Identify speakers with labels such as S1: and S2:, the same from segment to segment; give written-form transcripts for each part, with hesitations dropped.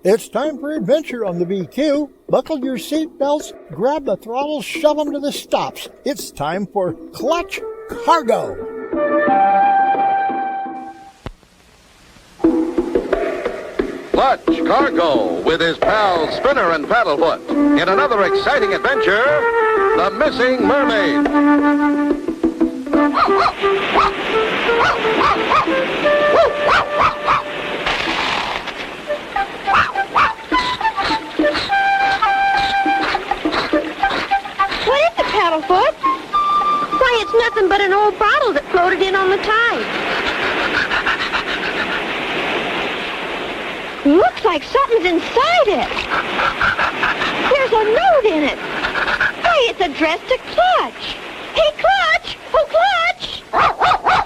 S1: It's time for adventure on the BQ. Buckle your seatbelts, grab the throttle, shove them to the stops. It's time for Clutch Cargo.
S2: Clutch Cargo with his pals Spinner and Paddlefoot in another exciting adventure, The Missing Mermaid.
S3: What is it, Paddlefoot? Why, it's nothing but an old bottle that floated in on the tide. Looks like something's inside it. There's a note in it. Why, it's addressed to Clutch. Hey, Clutch! Oh, Clutch!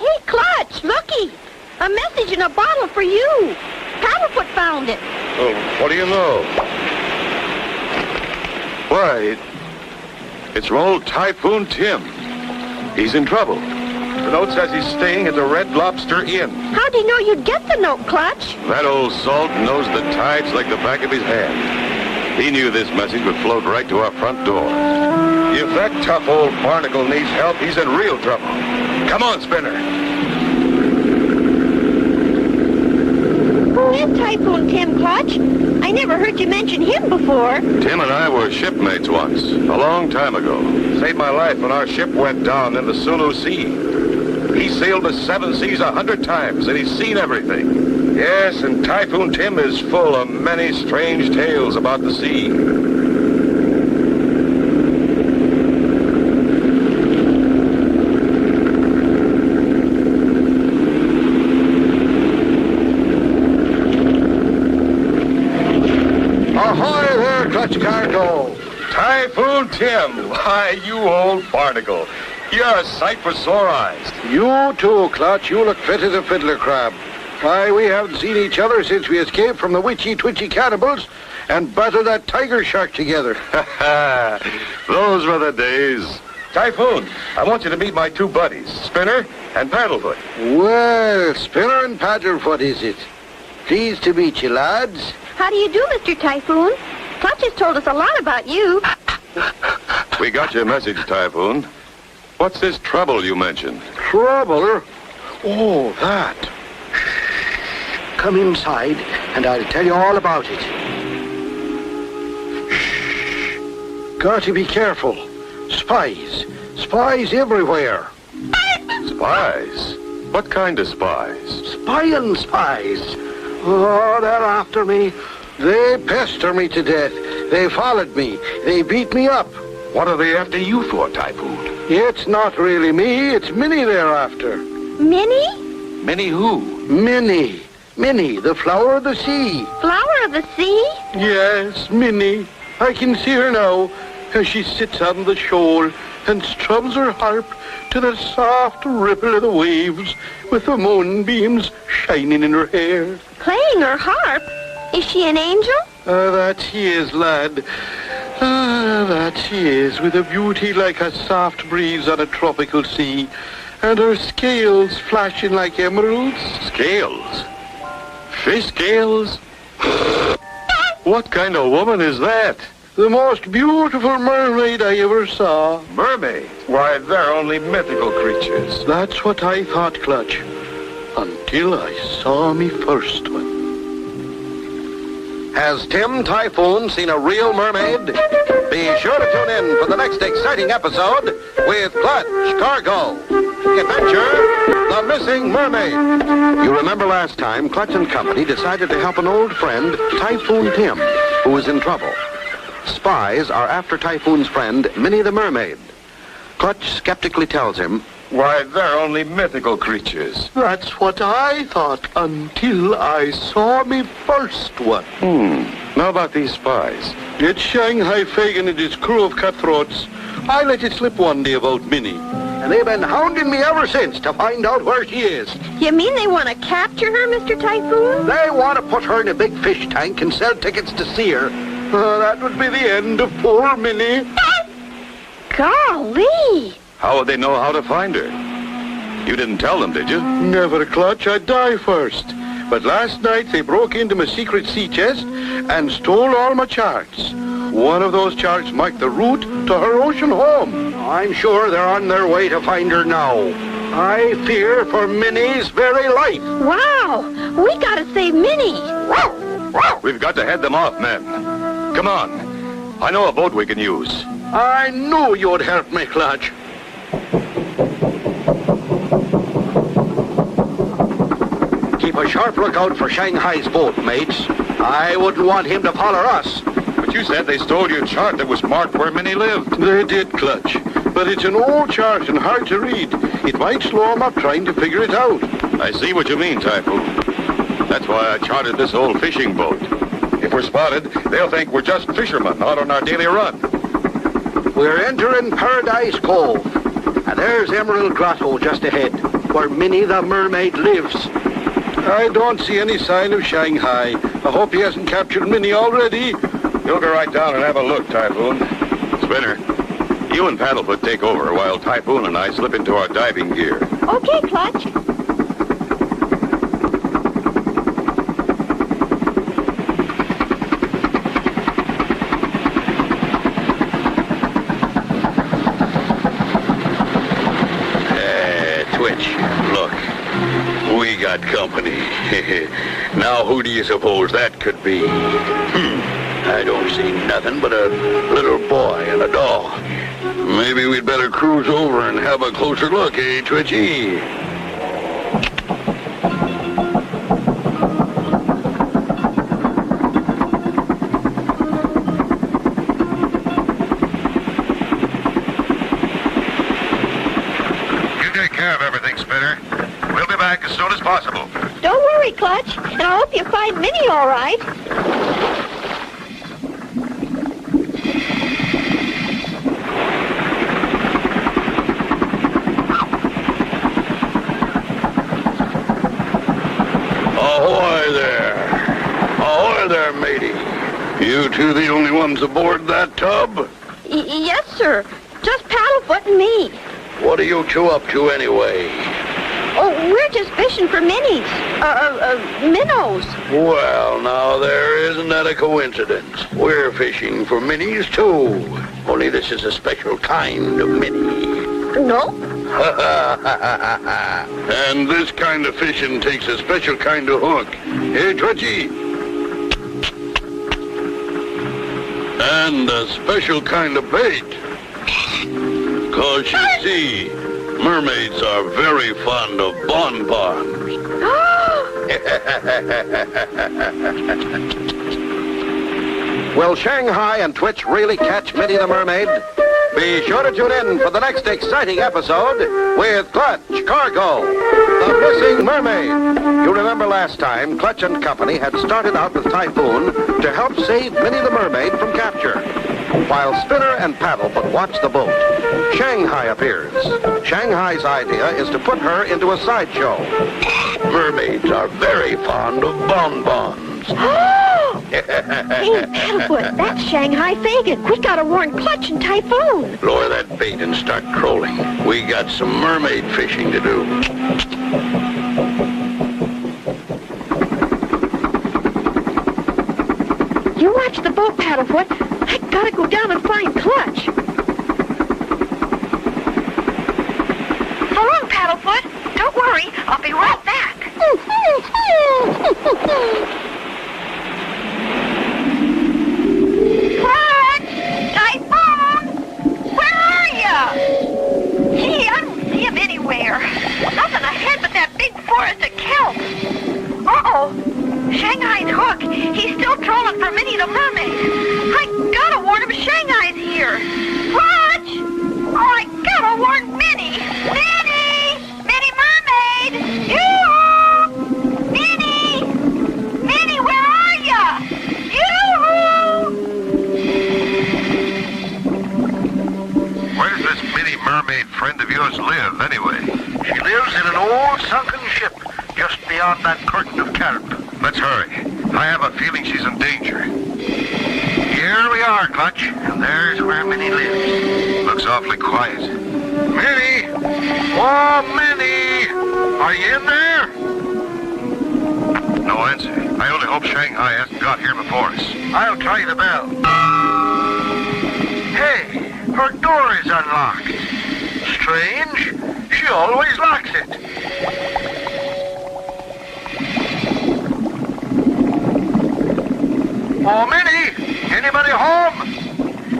S3: Hey, Clutch, looky. A message in a bottle for you. Paddlefoot found it.
S2: Oh, what do you know? Why, it's from old Typhoon Tim. He's in trouble. The note says he's staying at the Red Lobster Inn.
S3: How'd he know you'd get the note, Clutch?
S2: That old salt knows the tides like the back of his hand. He knew this message would float right to our front door. If that tough old barnacle needs help, he's in real trouble. Come on, Spinner.
S3: Who is Typhoon Tim, Clutch? I never heard you mention him before.
S2: Tim and I were shipmates once, a long time ago. Saved my life when our ship went down in the Sulu Sea. He sailed the seven seas 100 times, and he's seen everything. Yes, and Typhoon Tim is full of many strange tales about the sea. Ahoy there, Clutch Cargo! Typhoon Tim! Why, you old barnacle. You're a sight for sore eyes.
S4: You too, Clutch. You look fit as a fiddler crab. Why, we haven't seen each other since we escaped from the witchy-twitchy cannibals and battled that tiger shark together.
S2: Those were the days. Typhoon, I want you to meet my two buddies, Spinner and Paddlefoot.
S4: Well, Spinner and Paddlefoot is it? Pleased to meet you, lads.
S3: How do you do, Mr. Typhoon? Clutch has told us a lot about you.
S2: We got your message, Typhoon. What's this trouble you mentioned?
S4: Trouble? Oh, that. Come inside, and I'll tell you all about it. Shh. Got to be careful. Spies. Spies everywhere.
S2: Spies? What kind of spies?
S4: Spying spies. Oh, they're after me. They pester me to death. They followed me. They beat me up.
S2: What are they after you for, Typhoon?
S4: It's not really me. It's Minnie they're after.
S3: Minnie?
S2: Minnie who?
S4: Minnie. Minnie, the flower of the sea.
S3: Flower of the sea?
S4: Yes, Minnie. I can see her now as she sits on the shoal and strums her harp to the soft ripple of the waves with the moonbeams shining in her hair.
S3: Playing her harp? Is she an angel?
S4: That she is, lad. That she is, with a beauty like a soft breeze on a tropical sea, and her scales flashing like emeralds.
S2: Scales? Fish scales? What kind of woman is that?
S4: The most beautiful mermaid I ever saw.
S2: Mermaid? Why, they're only mythical creatures.
S4: That's what I thought, Clutch, until I saw me first one.
S2: Has Tim Typhoon seen a real mermaid? Be sure to tune in for the next exciting episode with Clutch Cargo. Adventure, The Missing Mermaid. You remember last time Clutch and Company decided to help an old friend, Typhoon Tim, who was in trouble. Spies are after Typhoon's friend, Minnie the Mermaid. Clutch skeptically tells him, why, they're only mythical creatures.
S4: That's what I thought until I saw me first one.
S2: Now about these spies.
S4: It's Shanghai Fagin and his crew of cutthroats. I let it slip one day about Minnie, and they've been hounding me ever since to find out where she is.
S3: You mean they want to capture her, Mr. Typhoon?
S4: They want to put her in a big fish tank and sell tickets to see her. That would be the end of poor Minnie.
S3: Golly!
S2: How would they know how to find her? You didn't tell them, did you?
S4: Never, Clutch. I'd die first. But last night they broke into my secret sea chest and stole all my charts. One of those charts marked the route to her ocean home. I'm sure they're on their way to find her now. I fear for Minnie's very life.
S3: Wow! We gotta save Minnie.
S5: We've got to head them off, men. Come on. I know a boat we can use.
S4: I knew you'd help me, Clutch. Keep a sharp lookout for Shanghai's boat, mates. I wouldn't want him to follow us.
S5: But you said they stole your chart that was marked where Minnie lived.
S4: They did, Clutch. But it's an old chart and hard to read. It might slow them up trying to figure it out.
S5: I see what you mean, Typhoon. That's why I chartered this old fishing boat. If we're spotted, they'll think we're just fishermen out on our daily run.
S4: We're entering Paradise Cove. And there's Emerald Grotto just ahead, where Minnie the Mermaid lives. I don't see any sign of Shanghai. I hope he hasn't captured Minnie already.
S5: You'll go right down and have a look, Typhoon. Spinner, you and Paddlefoot take over while Typhoon and I slip into our diving gear.
S3: Okay, Clutch.
S4: Twitch, look. We got company. Now who do you suppose that could be? I don't see nothing but a little boy and a dog. Maybe we'd better cruise over and have a closer look, eh, Twitchy?
S5: You take care of everything, Spinner. We'll be back as soon as possible.
S3: Don't worry, Clutch. And I hope you find Minnie all right.
S4: Ahoy there. Ahoy there, matey. You two the only ones aboard that tub?
S3: Yes, sir. Just Paddlefoot and me.
S4: What are you two up to anyway?
S3: Oh, we're just fishing for Minnies. Minnows.
S4: Well, now, there isn't that a coincidence. We're fishing for Minnies, too. Only this is a special kind of Minnie.
S3: No?
S4: And this kind of fishing takes a special kind of hook. Hey, Twitchy? And a special kind of bait. 'Cause you see, mermaids are very fond of bonbons.
S2: Will Shanghai and Twitch really catch Minnie the Mermaid? Be sure to tune in for the next exciting episode with Clutch Cargo, the missing mermaid. You remember last time, Clutch and Company had started out with Typhoon to help save Minnie the Mermaid from capture. While Spinner and Paddlefoot watch the boat, Shanghai appears. Shanghai's idea is to put her into a sideshow.
S4: Mermaids are very fond of bonbons.
S3: Hey, Paddlefoot, that's Shanghai Fagin. We gotta warn Clutch and Typhoon.
S4: Lower that bait and start trolling. We got some mermaid fishing to do.
S3: You watch the boat, Paddlefoot. I gotta go down and find Clutch. So long, Paddlefoot. Don't worry, I'll be right back. Clutch! Typhoon! Where are ya? Gee, I don't see him anywhere. Nothing ahead but that big forest of kelp. Uh-oh. Shanghai's hook. He's still trolling for Minnie the Mermaid. I gotta warn him Shanghai's here. Clutch! Oh, I gotta warn Minnie. Minnie! Minnie Mermaid! You! Minnie! Minnie, where are ya? You!
S5: Where does this Minnie Mermaid friend of yours live, anyway?
S4: She lives in an old sunken ship just beyond that curtain of kelp.
S5: Let's hurry. I have a feeling she's in danger.
S4: Here we are, Clutch, and there's where Minnie lives.
S5: Looks awfully quiet.
S4: Minnie! Oh, Minnie! Are you in there?
S5: No answer. I only hope Shanghai hasn't got here before us. I'll try the bell. Hey, her door is unlocked. Strange. She always locks it. Oh, Minnie! Anybody home?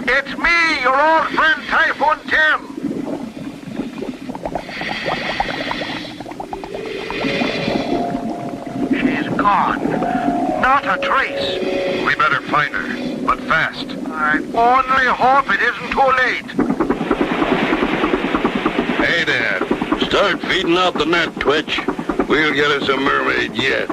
S5: It's me, your old friend Typhoon Tim. She's gone. Not a trace. We better find her, but fast. I only hope it isn't too late.
S4: Hey, Dad. Start feeding out the net, Twitch. We'll get us a mermaid yet.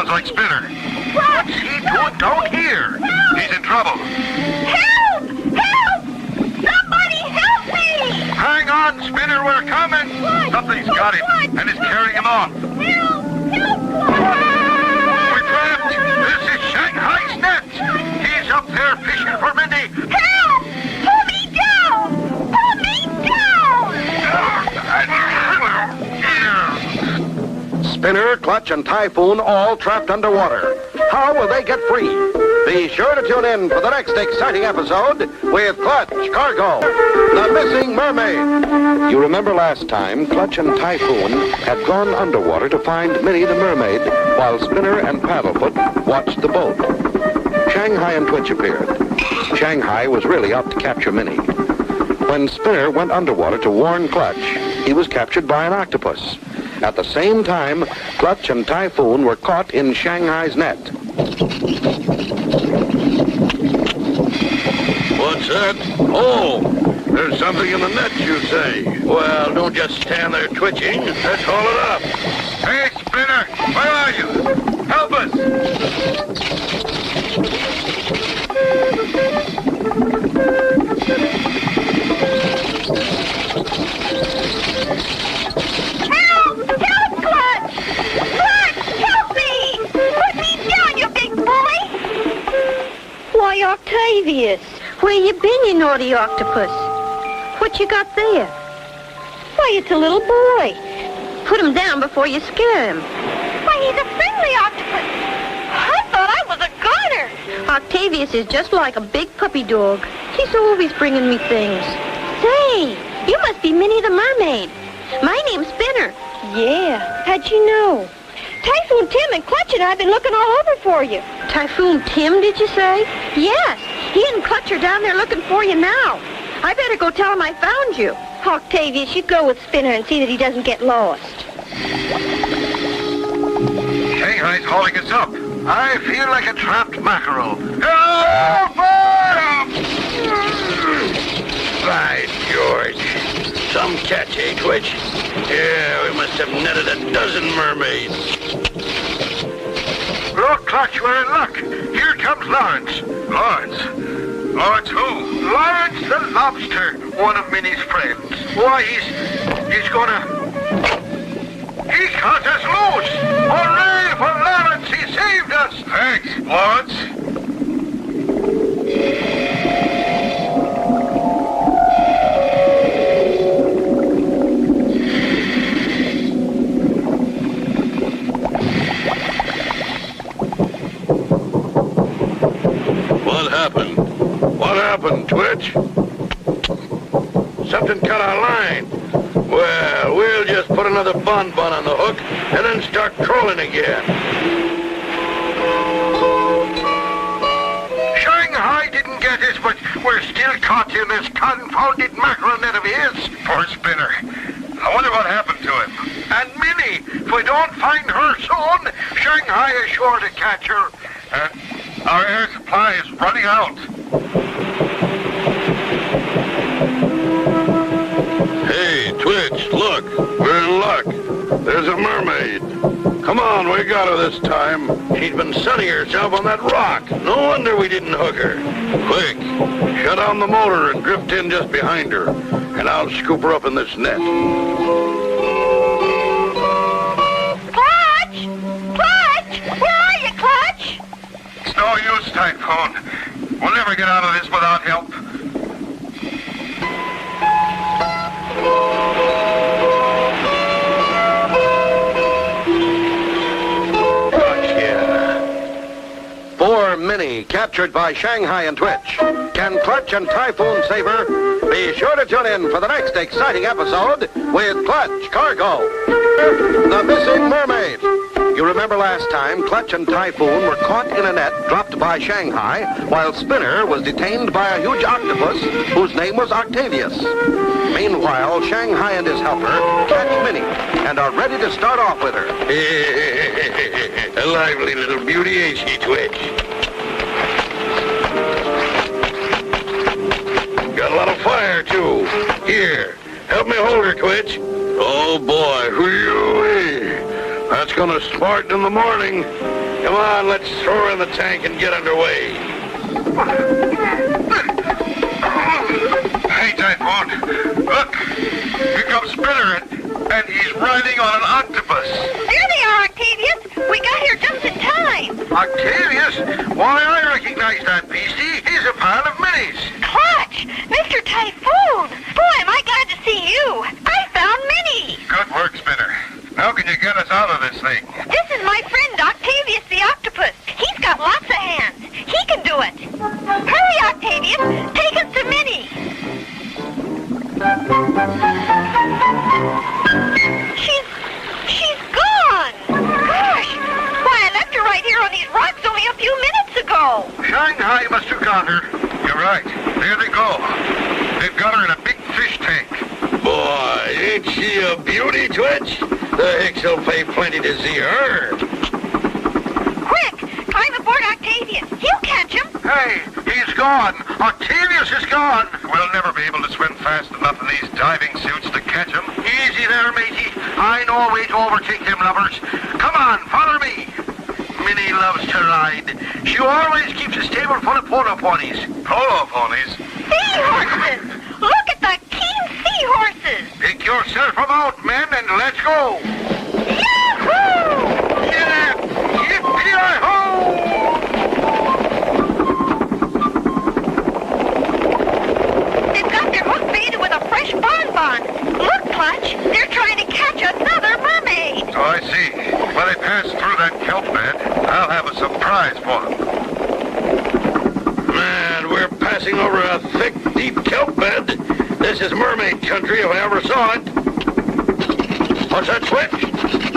S5: Like Spinner. What's he doing down here? He's in trouble.
S3: Help! Help! Somebody help me!
S5: Hang on, Spinner, we're coming. Something's got him and is carrying him off.
S3: Help! Help!
S5: We're trapped. This is Shanghai's net. He's up there fishing for Minnie.
S3: Help! Pull me down! Pull me down!
S2: Spinner, Clutch, and Typhoon all trapped underwater. How will they get free? Be sure to tune in for the next exciting episode with Clutch Cargo, the missing mermaid. You remember last time, Clutch and Typhoon had gone underwater to find Minnie the mermaid while Spinner and Paddlefoot watched the boat. Shanghai and Twitch appeared. Shanghai was really out to capture Minnie. When Spinner went underwater to warn Clutch, he was captured by an octopus. At the same time, Clutch and Typhoon were caught in Shanghai's net.
S4: What's that? Oh, there's something in the net, you say? Well, don't just stand there twitching. Let's haul it up.
S5: Hey, Spinner, where are you? Help us!
S3: Why, Octavius, where you been, you naughty octopus? What you got there? Why, it's a little boy. Put him down before you scare him. Why, he's a friendly octopus. I thought I was a goner. Octavius is just like a big puppy dog. He's always bringing me things. Say, you must be Minnie the mermaid. My name's Spinner. Yeah, how'd you know? Typhoon Tim and Clutch and I have been looking all over for you. Typhoon Tim, did you say? Yes. He and Clutch are down there looking for you now. I better go tell him I found you. Octavius, you go with Spinner and see that he doesn't get lost.
S5: Shanghai's hauling us up. I feel like a trapped mackerel. Help!
S4: By George. Some catch, eh, Twitch? Yeah, we must have netted a dozen mermaids.
S5: Look, Clutch, we're in luck. Here comes Lawrence. Lawrence? Lawrence who? Lawrence the lobster, one of Minnie's friends. Why, he's gonna... He cut us loose! Hooray for Lawrence! He saved us! Thanks, Lawrence.
S4: What happened, Twitch? Something cut our line. Well, we'll just put another bonbon on the hook and then start trolling again.
S5: Shanghai didn't get us, but we're still caught in this confounded mackerel net of his. Poor Spinner. I wonder what happened to him. And Minnie, if we don't find her soon, Shanghai is sure to catch her. Our air supply is running out.
S4: Hey, Hey, Twitch, look. We're in luck. There's a mermaid. Come on, we got her this time. She's been sunning herself on that rock. No wonder we didn't hook her. Quick, shut down the motor and drift in just behind her, and I'll scoop her up in this net.
S3: Clutch! Clutch! Where are you, Clutch?
S5: It's no use, Typhoon. We'll never get out of this without help.
S2: Poor Minnie, captured by Shanghai and Twitch. Can Clutch and Typhoon save her? Be sure to tune in for the next exciting episode with Clutch Cargo, the missing mermaid. You remember last time, Clutch and Typhoon were caught in a net dropped by Shanghai, while Spinner was detained by a huge octopus whose name was Octavius. Meanwhile, Shanghai and his helper catch Minnie and are ready to start off with her.
S4: A lively little beauty, ain't she, Twitch? Got a lot of fire, too. Here, help me hold her, Twitch. Oh, boy. Whee-wee. That's gonna smart in the morning. Come on, let's throw her in the tank and get underway.
S5: Hey, Typhoon. Look, here comes Spinner, and he's riding on an octopus.
S3: There they are, Octavius. We got here just in time.
S5: Octavius? Why, I recognize that beastie. He's a pal of Minnie's.
S3: Clutch! Mr. Typhoon! Boy, am I glad to see you. I found Minnie.
S5: Good work, Spinner. How can you get us out of this thing?
S3: This is my friend Octavius the octopus. He's got lots of hands. He can do it. Hurry, Octavius. Take us to Minnie. She's gone. Gosh. Why, I left her right here on these rocks only a few minutes ago.
S5: Shanghai must have got her. You're right. There they go. They've got her in a big fish tank.
S4: Boy, ain't she a beauty, Twitch? The Hicks will pay plenty to see her.
S3: Quick, climb aboard Octavius. He'll catch him.
S5: Hey, he's gone. Octavius is gone. We'll never be able to swim fast enough in these diving suits to catch him. Easy there, matey. I know a way to overtake them lovers. Come on, follow me. Minnie loves to ride. She always keeps a stable full of polo ponies. Polo ponies?
S3: Seahorses! Look at the keen seahorses!
S5: Pick yourself about, men, and let's go.
S3: Yahoo!
S5: Get up! Yippee-hi-ho!
S3: They've got their hook baited with a fresh bonbon. Look, Clutch, they're trying to catch another mermaid.
S5: So I see. When they pass through that kelp bed, I'll have a surprise for them.
S4: Man, we're passing over a thick, deep kelp bed. This is mermaid country if I ever saw it. What's that, Twitch?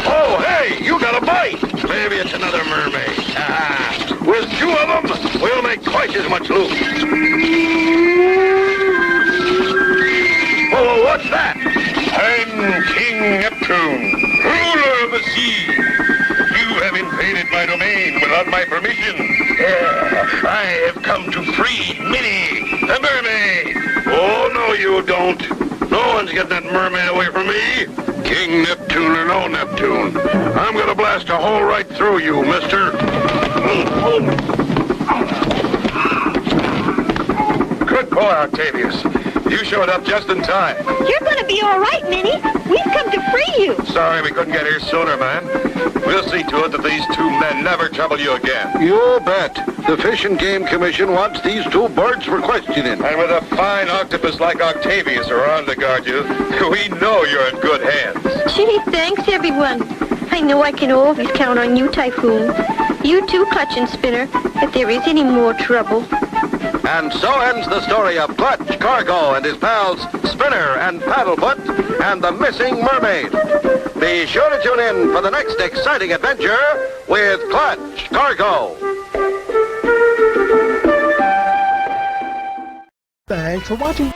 S4: Oh, hey, you got a bite. Maybe it's another mermaid. Ah, with two of them, we'll make twice as much loot. Oh, what's that?
S5: I'm King Neptune, ruler of the sea. You have invaded my domain without my permission.
S4: I have come to free Minnie, the mermaid. Oh, no, you don't. No one's getting that mermaid away from me. King Neptune or no Neptune, I'm going to blast a hole right through you, mister.
S5: Good boy, Octavius. You showed up just in time.
S3: You're going to be all right, Minnie. We've come to free you.
S5: Sorry we couldn't get here sooner, man. We'll see to it that these two men never trouble you again.
S2: You bet. The Fish and Game Commission wants these two birds for questioning.
S5: And with a fine octopus like Octavius around to guard you, we know you're in good hands.
S6: Gee, thanks, everyone. I know I can always count on you, Typhoon. You too, Clutch and Spinner, if there is any more trouble.
S2: And so ends the story of Clutch Cargo and his pals Spinner and Paddlefoot and the missing mermaid. Be sure to tune in for the next exciting adventure with Clutch Cargo.
S1: Thanks for watching.